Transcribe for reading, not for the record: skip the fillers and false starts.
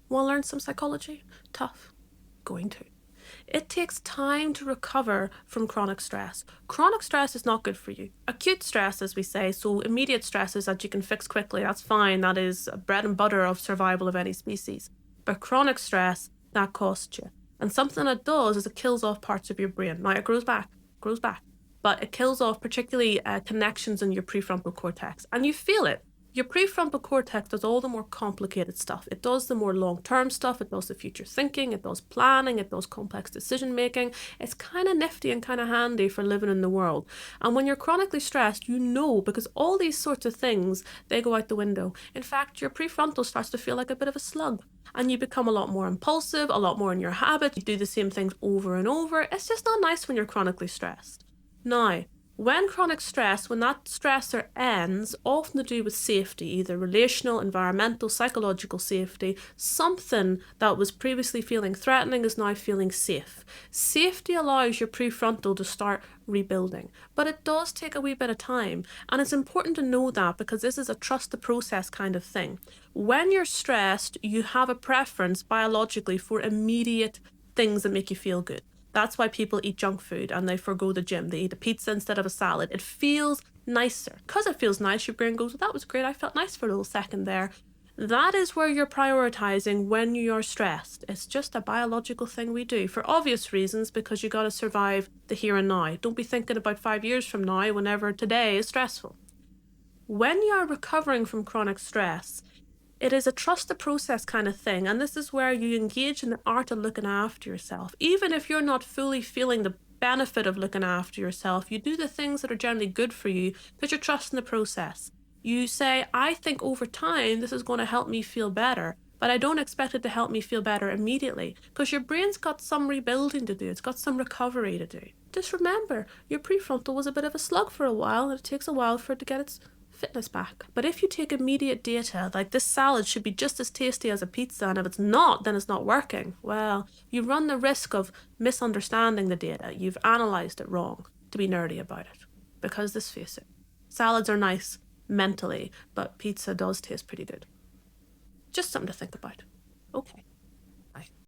Want to learn some psychology? Tough. Going to. It takes time to recover from chronic stress. Chronic stress is not good for you. Acute stress, as we say, so immediate stresses that you can fix quickly, that's fine. That is bread and butter of survival of any species. But chronic stress, that costs you. And something that does is it kills off parts of your brain. Now, it grows back, but it kills off particularly connections in your prefrontal cortex. And you feel it. Your prefrontal cortex does all the more complicated stuff. It does the more long-term stuff. It does the future thinking. It does planning. It does complex decision-making. It's kind of nifty and kind of handy for living in the world. And when you're chronically stressed, you know, because all these sorts of things, they go out the window. In fact, your prefrontal starts to feel like a bit of a slug. And you become a lot more impulsive, a lot more in your habits. You do the same things over and over. It's just not nice when you're chronically stressed. Now, when chronic stress, when that stressor ends, often to do with safety, either relational, environmental, psychological safety, something that was previously feeling threatening is now feeling safe. Safety allows your prefrontal to start rebuilding, but it does take a wee bit of time. And it's important to know that because this is a trust the process kind of thing. When you're stressed, you have a preference biologically for immediate things that make you feel good. That's why people eat junk food and they forgo the gym. They eat a pizza instead of a salad. It feels nicer. Because it feels nice, your brain goes, well, that was great. I felt nice for a little second there. That is where you're prioritizing when you're stressed. It's just a biological thing we do for obvious reasons because you got to survive the here and now. Don't be thinking about 5 years from now whenever today is stressful. When you are recovering from chronic stress, it is a trust the process kind of thing, and this is where you engage in the art of looking after yourself. Even if you're not fully feeling the benefit of looking after yourself, you do the things that are generally good for you because you're trusting the process. You say, I think over time this is going to help me feel better, but I don't expect it to help me feel better immediately because your brain's got some rebuilding to do. It's got some recovery to do. Just remember, your prefrontal was a bit of a slug for a while, and it takes a while for it to get its fitness back. But if you take immediate data, like this salad should be just as tasty as a pizza, and if it's not, then it's not working. Well, you run the risk of misunderstanding the data. You've analysed it wrong to be nerdy about it. Because let's face it, salads are nice mentally, but pizza does taste pretty good. Just something to think about. Okay.